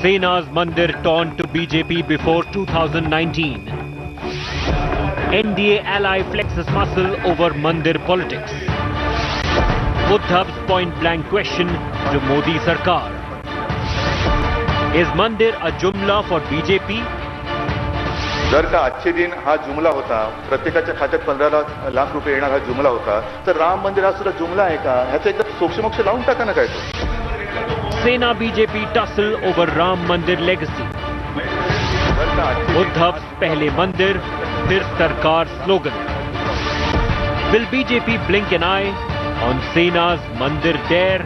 Sena's Mandir torn to BJP before 2019. NDA ally flexes muscle over Mandir politics. Uddhav's point-blank question to Modi Sarkar. Is Mandir a jumla for BJP? जर का आजचे दिन हा जुमला होता, प्रत्येकाच्या खात्यात 15 लाख रुपये येणार हा जुमला होता, तर राम मंदिर हा सुद्धा जुमला आहे का? ह्याचं एकदा सोक्षमोक्ष लावून टाका ना काय तो. Sena BJP tussle over Ram Mandir legacy. Uddhav's pehle Mandir, fir Sarkar slogan. Will BJP blink an eye on Sena's Mandir dare?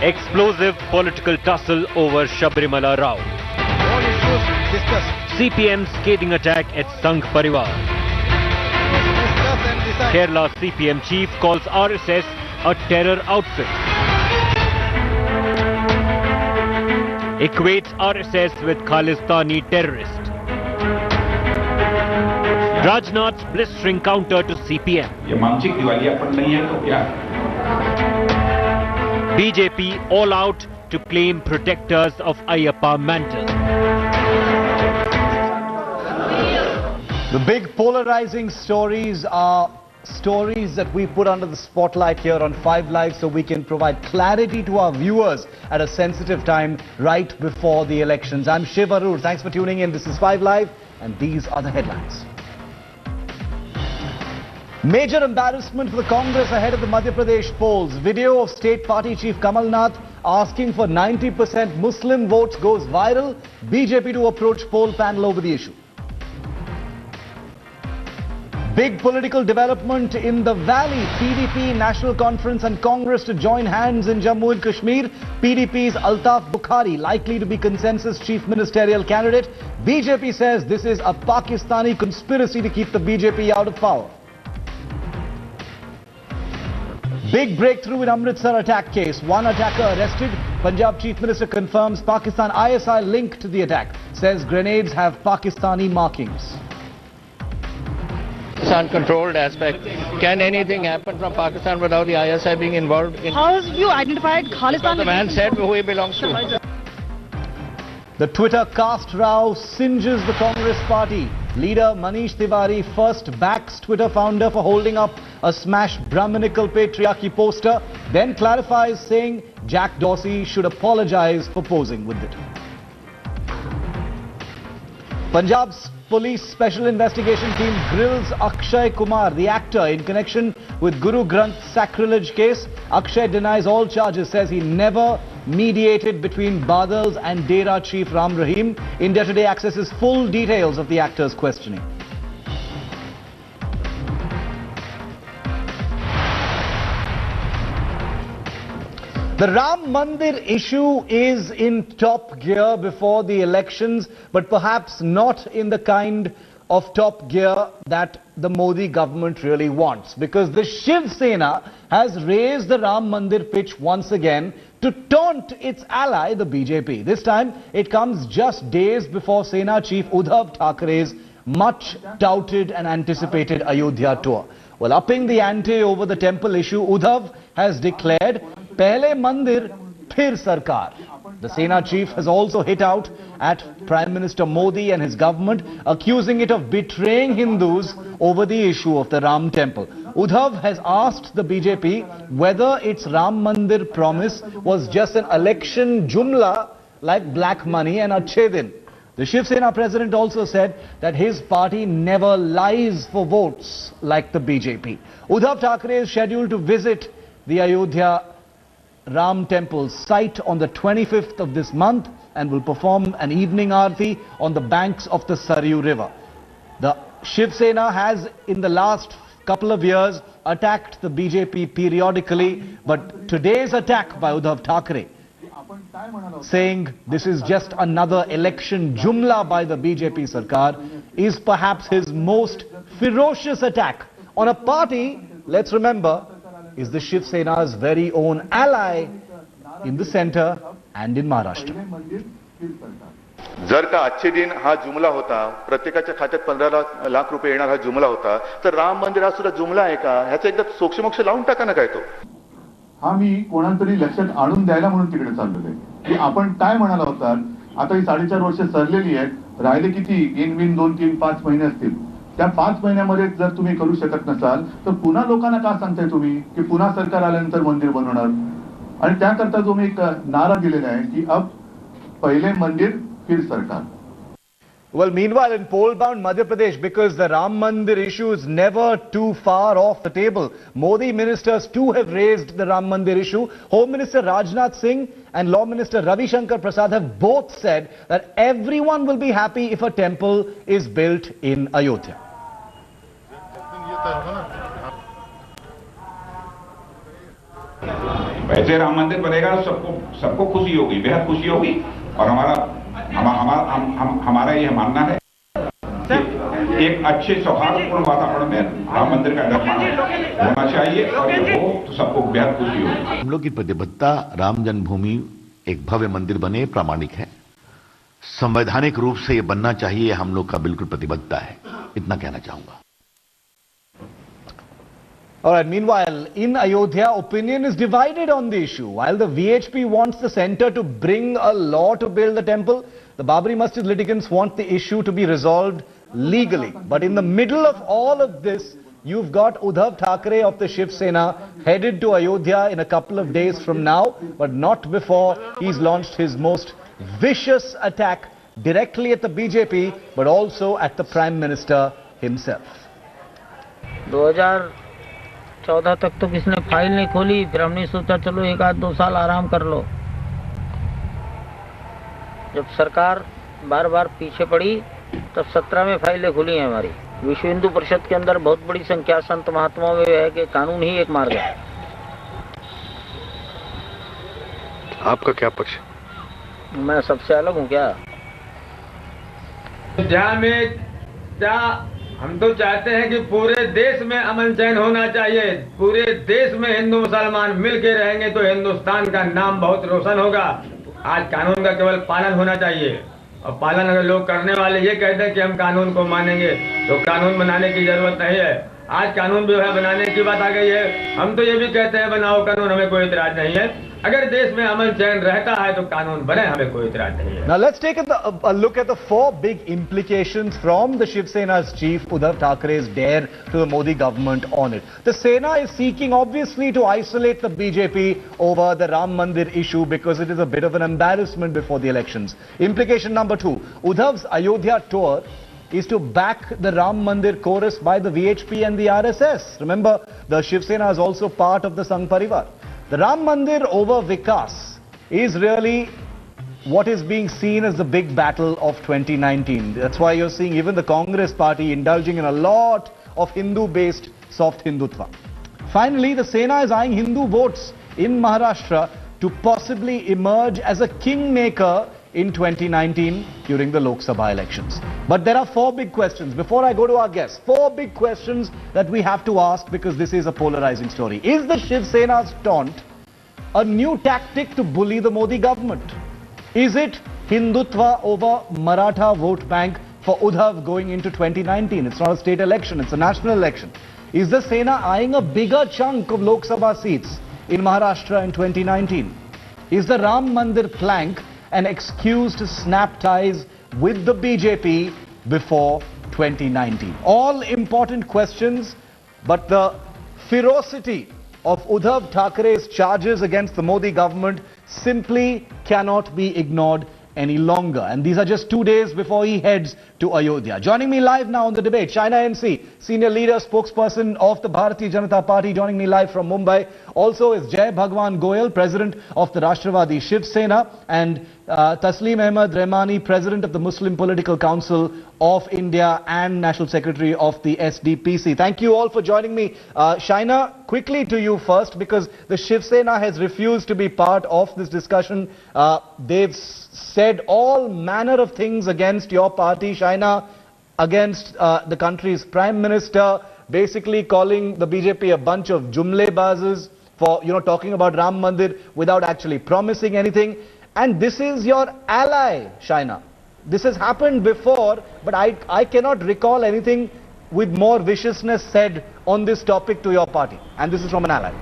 Explosive political tussle over Sabrimala Rao. All issues discussed. CPM scathing attack at Sangh Parivar. Discuss and decide. Kerala CPM chief calls RSS a terror outfit. Equates RSS with Khalistani terrorist. Rajnath's blistering counter to CPM. ये मानसिक दिवालियापन नहीं है तो क्या? BJP all out to claim protectors of Ayyappa mantle. The big polarizing stories are stories that we put under the spotlight here on 5 Live so we can provide clarity to our viewers at a sensitive time right before the elections. I'm Shiv Arur. Thanks for tuning in. This is 5 Live and these are the headlines. Major embarrassment for the Congress ahead of the Madhya Pradesh polls. Video of State Party Chief Kamal Nath asking for 90% Muslim votes goes viral. BJP to approach poll panel over the issue. Big political development in the valley. PDP, National Conference and Congress to join hands in Jammu and Kashmir. PDP's Altaf Bukhari likely to be consensus chief ministerial candidate. BJP says this is a Pakistani conspiracy to keep the BJP out of power. Big breakthrough in Amritsar attack case. One attacker arrested. Punjab Chief Minister confirms Pakistan ISI linked to the attack. Says grenades have Pakistani markings. Pakistan-controlled aspect. Can anything happen from Pakistan without the ISI being involved? How have you identified Khalistan? The man said who he belongs to. The Twitter caste row singes the Congress party. Leader Manish Tiwari first backs Twitter founder for holding up a smash Brahminical patriarchy poster, then clarifies saying Jack Dorsey should apologize for posing with it. Punjab's police special investigation team grills Akshay Kumar, the actor, in connection with Guru Granth sacrilege case. Akshay denies all charges, says he never mediated between Badals and Dera chief Ram Rahim. India Today accesses full details of the actor's questioning. The Ram Mandir issue is in top gear before the elections, but perhaps not in the kind of top gear that the Modi government really wants. Because the Shiv Sena has raised the Ram Mandir pitch once again to taunt its ally, the BJP. This time, it comes just days before Sena chief Uddhav Thackeray's much touted and anticipated Ayodhya tour. Well, upping the ante over the temple issue, Uddhav has declared, Pehle Mandir, phir Sarkar. The Sena chief has also hit out at Prime Minister Modi and his government, accusing it of betraying Hindus over the issue of the Ram temple. Uddhav has asked the BJP whether its Ram Mandir promise was just an election jumla like black money and Achhe Din. The Shiv Sena president also said that his party never lies for votes like the BJP. Uddhav Thackeray is scheduled to visit the Ayodhya Ram temple site on the 25th of this month and will perform an evening aarti on the banks of the Saryu river. The Shiv Sena has in the last couple of years attacked the BJP periodically, but today's attack by Uddhav Thackeray, saying this is just another election jumla by the BJP Sarkar, is perhaps his most ferocious attack on a party, let's remember, is the Shiv Sena's very own ally in the centre and in Maharashtra. जर का आजचे दिन हा जुमला होता, प्रत्येकाच्या खात्यात 15 लाख रुपये येणार हा जुमला होता, तर राम मंदिर हा सुद्धा जुमला आहे का ह्याचा एकदा सोक्षमोक्ष लावून टाका ना काय तो. हा मी कोणातरी लक्षात आणून द्यायला म्हणून तिकडे चाललेलो आहे की आपण काय म्हणाला होता. आता ही 4.5 वर्ष सरलेली आहेत, राहिले किती इन बिन 2, 3, 5 महिने असतील. त्या 5 महिन्यामध्ये जर तुम्ही करू शकत नसाल तर पुन्हा लोकांना का सांगताय तुम्ही की पुन्हा सरकार आल्यानंतर मंदिर बनवणार. आणि त्याकरता जो मी एक नारा दिलेला आहे की अब पहिले मंदिर फिर सरकार. Well, meanwhile, in poll-bound Madhya Pradesh, because the Ram Mandir issue is never too far off the table, Modi ministers too have raised the Ram Mandir issue. Home Minister Rajnath Singh and Law Minister Ravi Shankar Prasad have both said that everyone will be happy if a temple is built in Ayodhya. वैसे राम मंदिर बनेगा तो सबको खुशी होगी, बेहद खुशी होगी. और हमारा यह मानना है कि एक अच्छे सौहार्दपूर्ण वातावरण में राम मंदिर का निर्माण होना चाहिए और वो तो सबको बेहद खुशी होगी. हम लोग की प्रतिबद्धता राम जन्मभूमि एक भव्य मंदिर बने प्रामाणिक है. संवैधानिक रूप से ये बनना चाहिए, हम लोग का बिल्कुल प्रतिबद्धता है. इतना कहना चाहूंगा. All right, meanwhile, in Ayodhya, opinion is divided on the issue. While the VHP wants the centre to bring a law to build the temple, the Babri Masjid litigants want the issue to be resolved legally. But in the middle of all of this, you've got Uddhav Thackeray of the Shiv Sena headed to Ayodhya in a couple of days from now, but not before he's launched his most vicious attack directly at the BJP, but also at the Prime Minister himself. 2014 तक तो किसने file नहीं खोली, फिर हमने सोचा चलो 1-2 साल आराम कर लो. जब सरकार बार बार पीछे पड़ी तब 17 में फाइलें खुली हैं हमारी. विश्व हिंदू परिषद के अंदर बहुत बड़ी संख्या संत महात्माओं में है कि कानून ही एक मार्ग है. आपका क्या पक्ष? मैं सबसे अलग हूँ क्या? हम तो चाहते हैं कि पूरे देश में अमन चैन होना चाहिए. पूरे देश में हिंदू मुसलमान मिलके रहेंगे तो हिंदुस्तान का नाम बहुत रोशन होगा. आज कानून का केवल पालन होना चाहिए, और पालन अगर लोग करने वाले ये कहते हैं कि हम कानून को मानेंगे तो कानून बनाने की जरूरत नहीं है. आज कानून जो है बनाने की बात आ गई है. हम तो ये भी कहते हैं बनाओ कानून, हमें कोई इतराज नहीं है. अगर देश में अमन चैन रहता है तो कानून बने, हमें कोई इतराज नहीं है. Now let's take a look at the 4 big implications from the Shiv Sena's chief Uddhav Thackeray's dare to the Modi government on it. The Sena is seeking obviously to isolate the BJP over the Ram Mandir issue because it is a bit of an embarrassment before the elections. Implication number 2, Uddhav's Ayodhya tour is to back the Ram Mandir chorus by the VHP and the RSS. Remember, the Shiv Sena is also part of the Sangh Parivar. The Ram Mandir over Vikas is really what is being seen as the big battle of 2019. That's why you're seeing even the Congress party indulging in a lot of Hindu-based soft Hindutva. Finally, the Sena is eyeing Hindu votes in Maharashtra to possibly emerge as a kingmaker in 2019 during the Lok Sabha elections. But there are 4 big questions. Before I go to our guests, 4 big questions that we have to ask because this is a polarizing story. Is the Shiv Sena's taunt a new tactic to bully the Modi government? Is it Hindutva over Maratha vote bank for Uddhav going into 2019? It's not a state election, it's a national election. Is the Sena eyeing a bigger chunk of Lok Sabha seats in Maharashtra in 2019? Is the Ram Mandir plank an excuse to snap ties with the BJP before 2019? All important questions, but the ferocity of Uddhav Thackeray's charges against the Modi government simply cannot be ignored any longer. And these are just 2 days before he heads to Ayodhya. Joining me live now on the debate, China NC, senior leader, spokesperson of the Bharatiya Janata Party, joining me live from Mumbai. Also is Bhagwan Goyal, president of the Rashtravadi Shiv Sena, and Taslim Ahmed Rahmani, president of the Muslim Political Council of India and national secretary of the SDPC. Thank you all for joining me. Shaina, quickly to you first, because the Shiv Sena has refused to be part of this discussion. They've said all manner of things against your party, Shaina, against the country's prime minister, basically calling the BJP a bunch of jumlebazes for, talking about Ram Mandir without actually promising anything. And this is your ally, Shaina. this has happened before, but I cannot recall anything with more viciousness said on this topic to your party. And this is from an ally.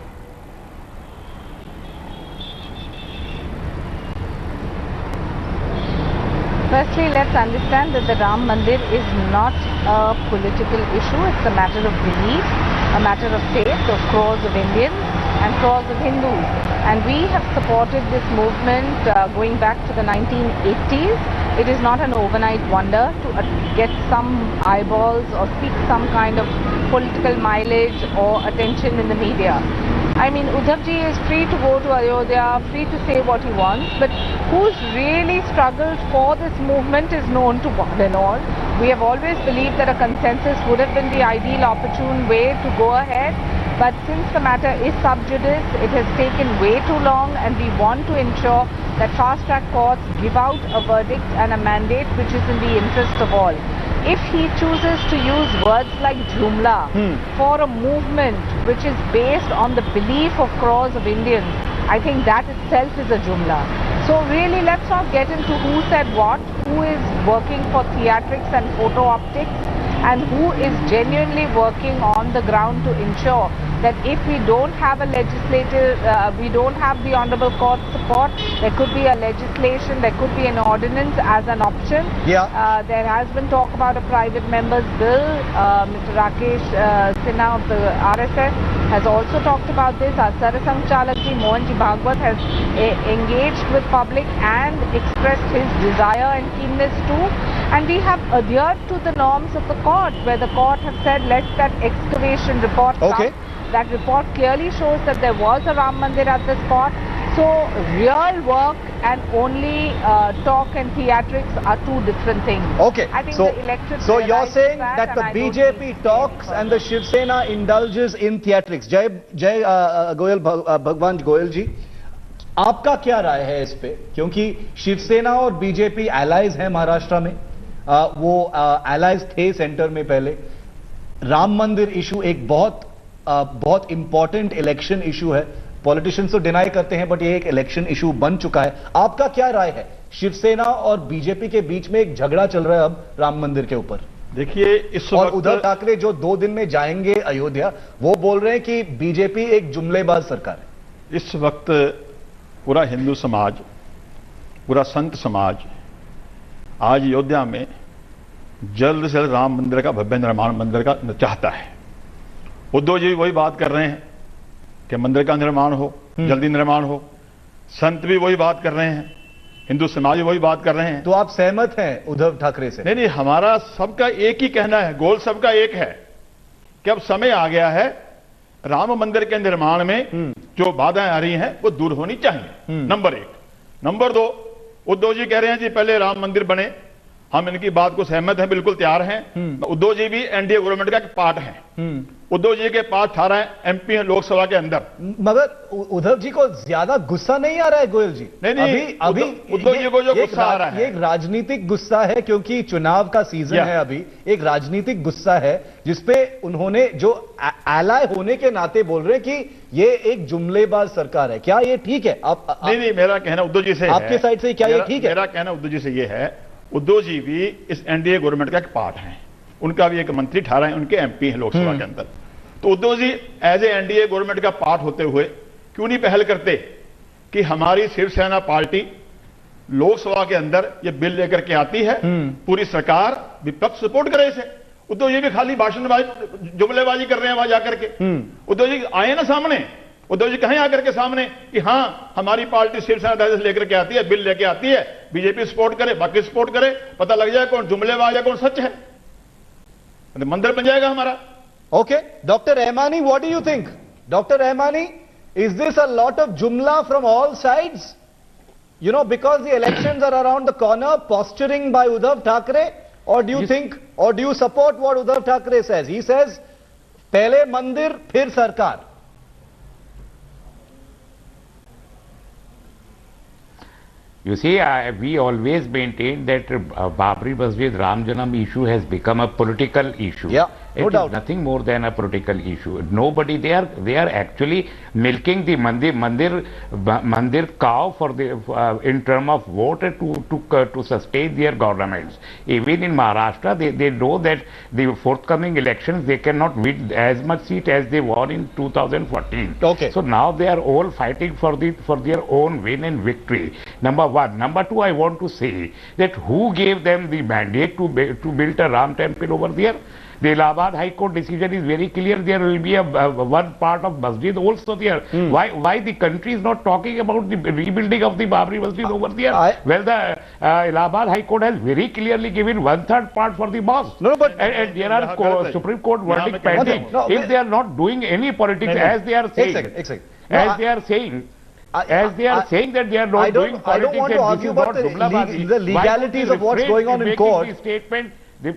Firstly, let's understand that the Ram Mandir is not a political issue. It's a matter of belief, a matter of faith of crores of Indians and crores of Hindus. And we have supported this movement going back to the 1980s. It is not an overnight wonder to get some eyeballs or seek some kind of political mileage or attention in the media. I mean, Uddhav ji is free to go to Ayodhya, free to say what he wants, but who's really struggled for this movement is known to one and all. We have always believed that a consensus would have been the ideal opportune way to go ahead, but since the matter is sub judice, it has taken way too long, and we want to ensure that fast-track courts give out a verdict and a mandate which is in the interest of all. If he chooses to use words like Jumla for a movement which is based on the belief of crores of Indians, I think that itself is a Jumla. So really, let's not get into who said what, who is working for theatrics and photo optics, and who is genuinely working on the ground to ensure that if we don't have a legislative, we don't have the Honorable Court support, there could be a legislation, there could be an ordinance as an option. Yeah. There has been talk about a private member's bill. Mr. Rakesh Sinha of the RSS has also talked about this. Our Sarasang Chalakji Mohanji Bhagwat has engaged with public and expressed his desire and keenness too. And we have adhered to the norms of the court, where the court have said, let that excavation report come. That report clearly shows that there was a Ram Mandir at the spot. So real work and only talk and theatrics are two different things. Okay. I think so, the electorate so you're saying that the BJP talks and the Shiv Sena indulges in theatrics. Jai Goyal, Bhagwan Goyal ji, आपका क्या राय है इस पे? क्योंकि शिवसेना और BJP allies हैं महाराष्ट्र में, वो एलाइज थे सेंटर में पहले. राम मंदिर इशू एक बहुत इंपॉर्टेंट इलेक्शन इशू है. पॉलिटिशियंस तो डिनाई करते हैं, बट ये एक इलेक्शन इशू बन चुका है. आपका क्या राय है? शिवसेना और बीजेपी के बीच में एक झगड़ा चल रहा है अब राम मंदिर के ऊपर. देखिए, इस और वक्त उद्धव ठाकरे जो 2 दिन में जाएंगे अयोध्या, वो बोल रहे हैं कि बीजेपी एक जुमलेबाज सरकार है. इस वक्त पूरा हिंदू समाज, पूरा संत समाज आज अयोध्या में जल्द से जल्द राम मंदिर का भव्य निर्माण मंदिर का चाहता है. उद्धव जी वही बात कर रहे हैं कि मंदिर का निर्माण हो, जल्दी निर्माण हो. संत भी वही बात कर रहे हैं, हिंदू समाज भी वही बात कर रहे हैं. तो आप सहमत हैं उद्धव ठाकरे से? नहीं, हमारा सबका एक ही कहना है, गोल सबका एक है कि अब समय आ गया है राम मंदिर के निर्माण में जो बाधाएं आ रही हैं वो दूर होनी चाहिए. नंबर 1. नंबर 2, उद्धव जी कह रहे हैं जी पहले राम मंदिर बने. हम इनकी बात को सहमत हैं, बिल्कुल तैयार हैं. उद्धव जी भी एनडीए गवर्नमेंट का एक पार्ट हैं. उद्धव जी के पास 18 एमपी हैं लोकसभा के अंदर. मगर उद्धव जी को ज्यादा गुस्सा नहीं आ रहा है गोयल जी? नहीं, अभी उद्धव जी को जो गुस्सा आ रहा है ये एक राजनीतिक गुस्सा है, क्योंकि चुनाव का सीजन है. अभी एक राजनीतिक गुस्सा है जिसपे उन्होंने जो एलाय होने के नाते बोल रहे हैं कि ये एक जुमलेबाज सरकार है. क्या ये ठीक है? नहीं, मेरा कहना उद्धव जी से, आपके साइड से क्या ये ठीक है? मेरा कहना उद्धव जी से ये है, उद्धव जी भी इस एनडीए गवर्नमेंट का एक पार्ट है. उनका भी एक मंत्री 18 हैं, उनके एमपी हैं लोकसभा के अंदर. तो Uddhav ji as a NDA government का पार्ट होते हुए क्यों नहीं पहल करते कि हमारी शिवसेना पार्टी लोकसभा के अंदर ये बिल लेकर के आती है, पूरी सरकार विपक्ष सपोर्ट करे इसे. उद्धव जी भी खाली भाषणबाजी जुमलेबाजी कर रहे हैं वहां जाकर के. उद्धव जी आए ना सामने, उद्धव जी कहें आकर के सामने कि हां हमारी पार्टी शिवसेना से लेकर के आती है, बिल लेके आती है, बीजेपी सपोर्ट करे, बाकी सपोर्ट करे, पता लग जाए कौन जुमलेबाज है कौन सच है. मंदिर बन जाएगा हमारा. Okay, Dr. Rahmani, what do you think? Dr. Rahmani, is this a lot of jumla from all sides? You know, because the elections are around the corner, posturing by Uddhav Thackeray, or do you think, or do you support what Uddhav Thackeray says? He says, "Pehle mandir, phir sarkar." You see, we always maintain that Babri Masjid Ram Janam issue has become a political issue. Yeah, no doubt. It is nothing more than a political issue. Nobody, they are actually milking the Mandir cow for the in terms of vote to sustain their governments. Even in Maharashtra, they know that the forthcoming elections they cannot win as much seat as they won in 2014. Okay. So now they are all fighting for their own win and victory. Number one. Number two, I want to say that who gave them the mandate to build a Ram temple over there? The Allahabad High Court decision is very clear. There will be one part of Masjid also there. Why the country is not talking about the rebuilding of the Babri Masjid over there? Well, the Allahabad High Court has very clearly given 1/3 part for the mosque. No, but and there are Supreme Court verdict pending. If they are not doing any politics as they are saying, as they are saying that they are not doing politics, I don't want to argue about the legalities of what's going on in court.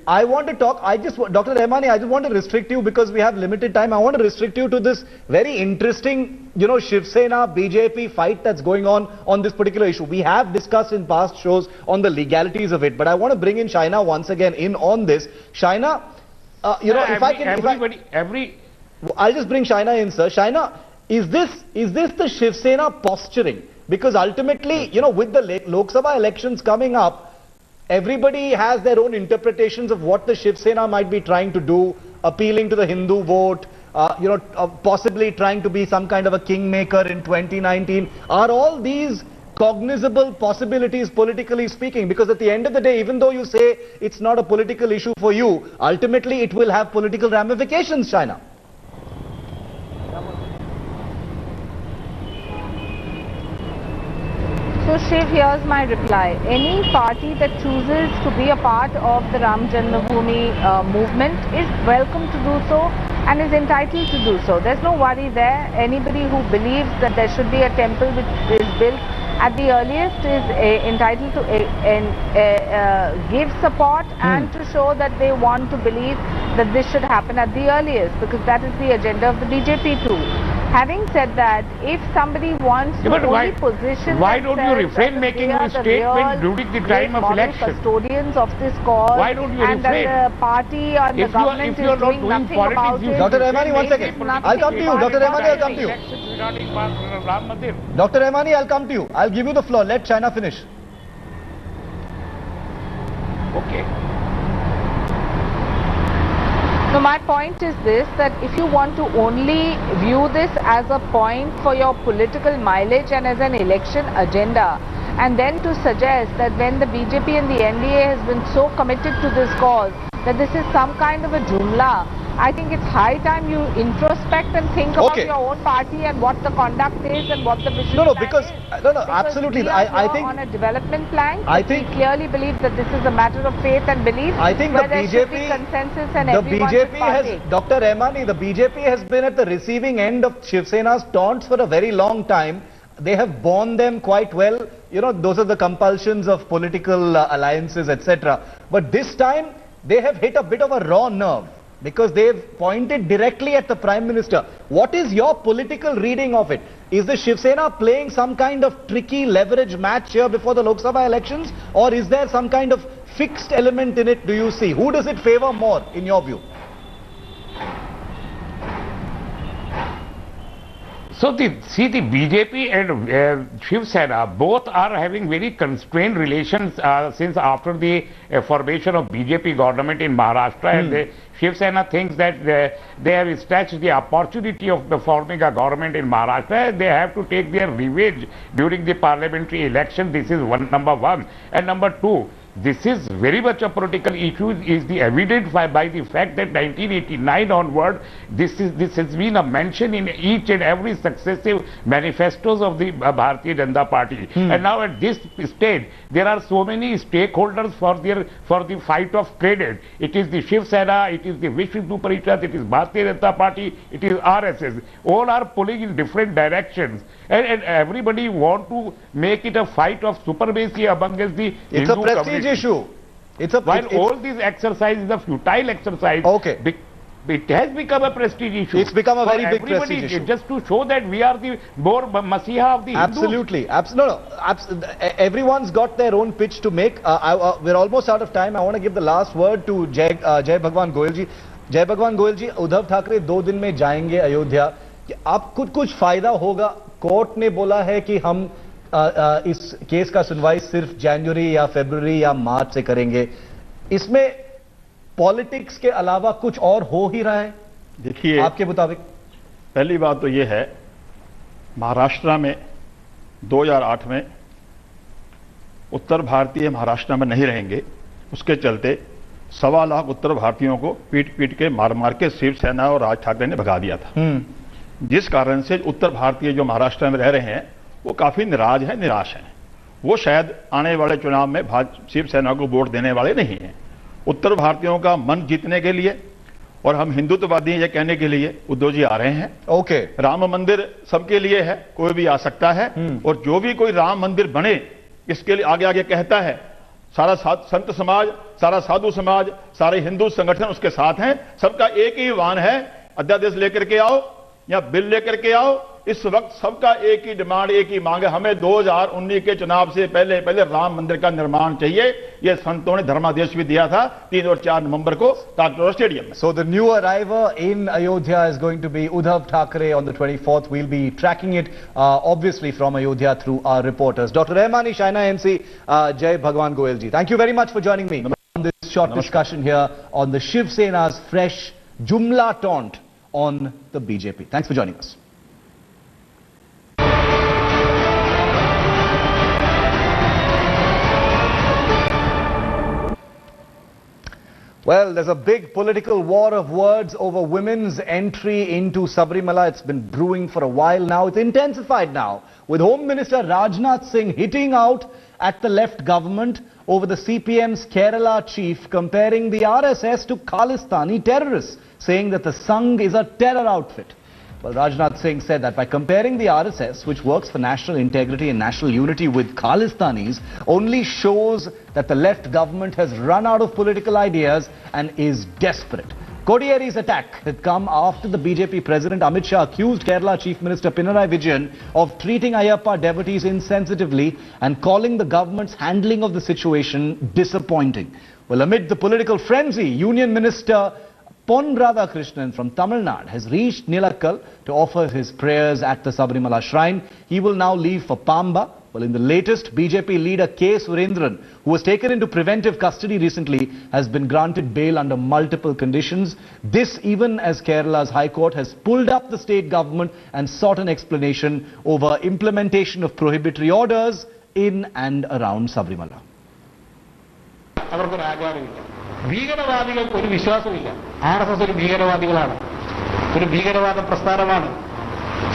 I want to talk, Dr. Rahmani, I just want to restrict you because we have limited time. I want to restrict you to this very interesting, Shiv Sena, BJP fight that's going on this particular issue. We have discussed in past shows on the legalities of it, but I want to bring in Shaina once again in on this. Shaina, I'll just bring Shaina in, sir. Shaina, is this the Shiv Sena posturing? Because ultimately, with the Lok Sabha elections coming up, everybody has their own interpretations of what the Shiv Sena might be trying to do, appealing to the Hindu vote, possibly trying to be some kind of a kingmaker in 2019. Are all these cognizable possibilities politically speaking? Because at the end of the day, even though you say it's not a political issue for you, ultimately it will have political ramifications, Shaina. So Shiv, here's my reply. Any party that chooses to be a part of the Ram Janmabhoomi movement is welcome to do so and is entitled to do so. There's no worry there. Anybody who believes that there should be a temple which is built at the earliest is entitled to give support and to show that they want to believe that this should happen at the earliest, because that is the agenda of the BJP too. Having said that, if somebody wants to only position why don't you refrain making a statement during the time of election? Custodians of this cause, why don't you refrain? And that the party or the government is doing nothing about it. Dr. Rahmani, one second. I'll come to you. Dr. Rahmani, I'll come to you. Dr. Rahmani, I'll come to you. I'll give you the floor. Let Shaina finish. Okay. So my point is this, that if you want to only view this as a point for your political mileage and as an election agenda, and then to suggest that when the BJP and the NDA has been so committed to this cause, that this is some kind of a jumla, I think it's high time you introspect and think about your own party and what the conduct is and what the vision absolutely. I think on a development plan, we clearly believe that this is a matter of faith and belief. I think the BJP consensus and everyone should partake. Dr. Rahmani, the BJP has been at the receiving end of Shiv Sena's taunts for a very long time. They have borne them quite well. Those are the compulsions of political alliances, etc. But this time, they have hit a bit of a raw nerve, because they've pointed directly at the Prime Minister. What is your political reading of it? Is the Shiv Sena playing some kind of tricky leverage match here before the Lok Sabha elections? Or is there some kind of fixed element in it, do you see? Who does it favor more, in your view? So the BJP and Shiv Sena both are having very constrained relations since after the formation of BJP government in Maharashtra, and the Shiv Sena thinks that they have snatched the opportunity of forming a government in Maharashtra. They have to take their revenge during the parliamentary election. This is number one. And number two, this is very much a political issue, is evident by the fact that 1989 onward, this has been a mention in each and every successive manifestos of the Bharatiya Janata Party. And now at this stage, there are so many stakeholders for the fight of credit. It is the Shiv Sena, it is the Vishwa Hindu Parishad, it is Bharatiya Janata Party, it is RSS. All are pulling in different directions. And everybody want to make it a fight of supremacy against the It's a prestige issue. While all these exercises is a futile exercise. Okay. it has become a prestige issue. It's become a For very big everybody, prestige issue. Just to show that we are the more Masiha of the Hindus. Absolutely. Everyone's got their own pitch to make. We're almost out of time. I want to give the last word to Jai Bhagwan Goyal ji. Jai Bhagwan Goyal ji, Uddhav Thackeray 2 दिन में जाएंगे अयोध्या. आप कुछ फायदा होगा? Court ने बोला है कि हम इस केस का सुनवाई सिर्फ जनवरी या फरवरी या मार्च से करेंगे. इसमें पॉलिटिक्स के अलावा कुछ और हो ही रहा है? देखिए, आपके मुताबिक पहली बात तो यह है, महाराष्ट्र में 2008 में उत्तर भारतीय महाराष्ट्र में नहीं रहेंगे, उसके चलते 1.25 लाख उत्तर भारतीयों को पीट के मार के शिवसेना और राज ठाकरे ने भगा दिया था. जिस कारण से उत्तर भारतीय जो महाराष्ट्र में रह रहे हैं वो काफी निराश हैं. वो शायद आने वाले चुनाव में शिवसेना को वोट देने वाले नहीं हैं. उत्तर भारतीयों का मन जीतने के लिए और हम हिंदुत्ववादी हैं ये कहने के लिए उद्धव जी आ रहे हैं. ओके, राम मंदिर सबके लिए है, कोई भी आ सकता है. और जो भी कोई राम मंदिर बने इसके लिए आगे कहता है, सारा संत समाज, सारा साधु समाज, सारे हिंदू संगठन उसके साथ हैं. सबका एक ही आह्वान है, अध्यादेश लेकर के आओ या बिल लेकर के आओ. इस वक्त सबका एक ही डिमांड, एक ही मांग है, हमें 2019 के चुनाव से पहले राम मंदिर का निर्माण चाहिए. यह संतों ने धर्मादेश भी दिया था 3 और 4 नवंबर को तालकटोरा स्टेडियम में. So the new arriver in Ayodhya is going to be Uddhav Thackeray on the 24th. We'll be tracking it obviously from Ayodhya through our reporters. Dr. Rahmani, Shaina MC, Jai Bhagwan Goyal ji. Thank you very much for joining me on this short discussion here on the Shiv Sena's fresh Jumla taunt on the BJP. Thanks for joining us. Well, there's a big political war of words over women's entry into Sabrimala. It's been brewing for a while now. It's intensified now, with Home Minister Rajnath Singh hitting out at the left government over the CPM's Kerala chief comparing the RSS to Khalistani terrorists, saying that the Sangh is a terror outfit. Well, Rajnath Singh said that by comparing the RSS, which works for national integrity and national unity, with Khalistanis, only shows that the left government has run out of political ideas and is desperate. Kodiyeri's attack had come after the BJP President Amit Shah accused Kerala Chief Minister Pinarayi Vijayan of treating Ayyappa devotees insensitively and calling the government's handling of the situation disappointing. Well, amid the political frenzy, Union Minister Pon Radhakrishnan from Tamil Nadu has reached Nilakkal to offer his prayers at the Sabrimala shrine. He will now leave for Pamba. Well, in the latest, BJP leader K. Surendran, who was taken into preventive custody recently, has been granted bail under multiple conditions. This even as Kerala's High Court has pulled up the state government and sought an explanation over implementation of prohibitory orders in and around Sabrimala. ഭീകരവാദികൾക്ക് ഒരു വിശ്വാസമില്ല. RSS ഒരു ഭീകരവാദികളാണ്, ഒരു ഭീകരവാദ പ്രസ്ഥാനമാണ്.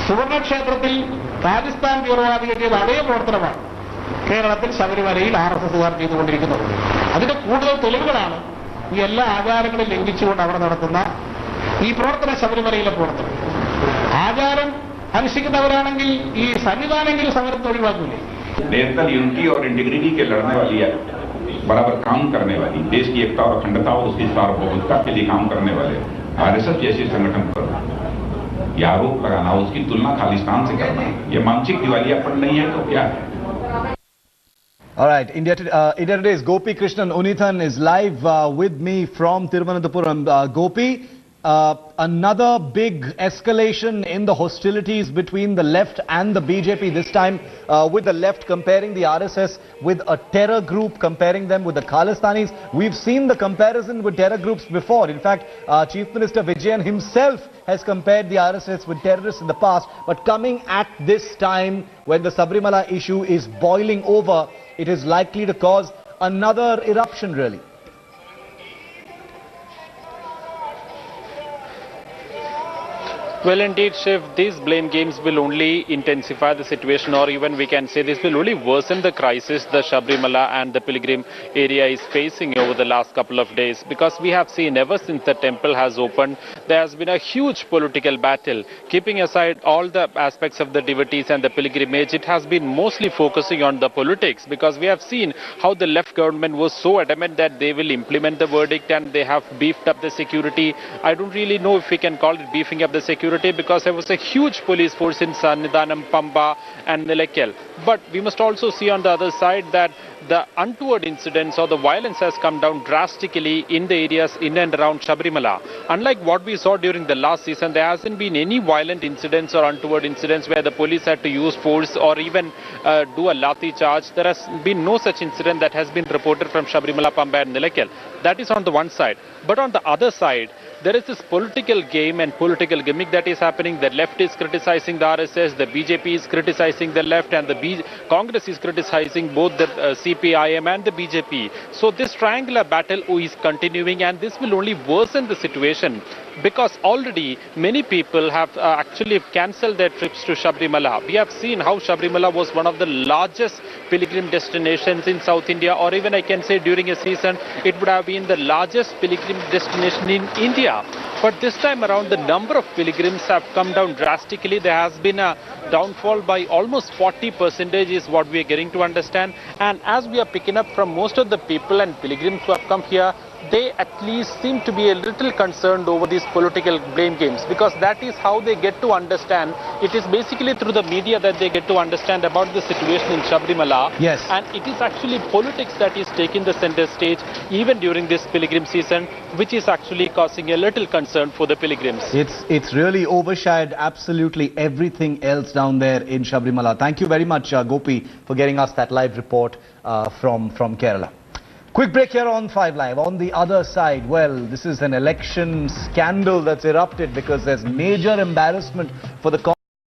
സുവർണക്ഷേത്രത്തിൽ രാജസ്ഥാൻ തീവ്രവാദികൾ ചെയ്ത അതേ പ്രവർത്തനമാണ് കേരളത്തിൽ ശബരിമലയിൽ RSSകാർ ചെയ്തുകൊണ്ടിരിക്കുന്നത്. അതിന്റെ കൂടുതൽ തെളിവുകളാണ് ഈ എല്ലാ ആചാരങ്ങളും ലംഘിച്ചുകൊണ്ട് അവർ നടത്തുന്ന ഈ പ്രവർത്തനം, ശബരിമലയിലെ പ്രവർത്തനം. ആചാരം അനുഷ്ഠിക്കുന്നവരാണെങ്കിൽ ഈ സന്നിധാനമെങ്കിലും സമരത്തെ ഒഴിവാക്കൂലേ? नेशनल यूनिटी और इंटीग्रिटी के लड़ने वाली है, बराबर काम करने वाली, देश की एकता और अखंडता और उसकी सार्वभौमिकता के लिए काम करने वाले RSS जैसे संगठन पर यह आरोप लगाना, उसकी तुलना खालिस्तान से करना, ये मानसिक दिवालियापन नहीं है तो क्या है? All right, India Today's Gopi Krishnan Unithan is live with me from Thiruvananthapuram. Gopi, another big escalation in the hostilities between the left and the BJP, this time with the left comparing the RSS with a terror group, comparing them with the Khalistanis. We've seen the comparison with terror groups before. In fact, Chief Minister Vijayan himself has compared the RSS with terrorists in the past. But coming at this time when the Sabrimala issue is boiling over, it is likely to cause another eruption, really. Well, indeed, Shiv, these blame games will only intensify the situation, or even we can say this will only worsen the crisis the Sabrimala and the pilgrim area is facing over the last couple of days. Because we have seen ever since the temple has opened, there has been a huge political battle. Keeping aside all the aspects of the devotees and the pilgrimage, it has been mostly focusing on the politics, because we have seen how the left government was so adamant that they will implement the verdict and they have beefed up the security. I don't really know if we can call it beefing up the security, because there was a huge police force in Sannidhanam, Pamba and Nilekal. But we must also see on the other side that the untoward incidents or the violence has come down drastically in the areas in and around Sabrimala. Unlike what we saw during the last season, there hasn't been any violent incidents or untoward incidents where the police had to use force or even do a lathi charge. There has been no such incident that has been reported from Sabrimala, Pamba and Nilekal. That is on the one side. But on the other side, there is this political game and political gimmick that is happening. The left is criticizing the RSS, the BJP is criticizing the left, and the Congress is criticizing both the CPIM and the BJP. So this triangular battle is continuing, and this will only worsen the situation, because already many people have actually cancelled their trips to Sabrimala. We have seen how Sabrimala was one of the largest pilgrim destinations in South India, or even I can say during a season it would have been the largest pilgrim destination in India. But this time around the number of pilgrims have come down drastically. There has been a downfall by almost 40% is what we are getting to understand. And as we are picking up from most of the people and pilgrims who have come here, they at least seem to be a little concerned over these political blame games, because that is how they get to understand. It is basically through the media that they get to understand about the situation in Sabrimala. Yes. And it is actually politics that is taking the center stage even during this pilgrim season, which is actually causing a little concern for the pilgrims. It's really overshadowed absolutely everything else down there in Sabrimala. Thank you very much, Gopi, for getting us that live report from Kerala. Quick break here on 5 Live. On the other side, well, this is an election scandal that's erupted because there's major embarrassment for the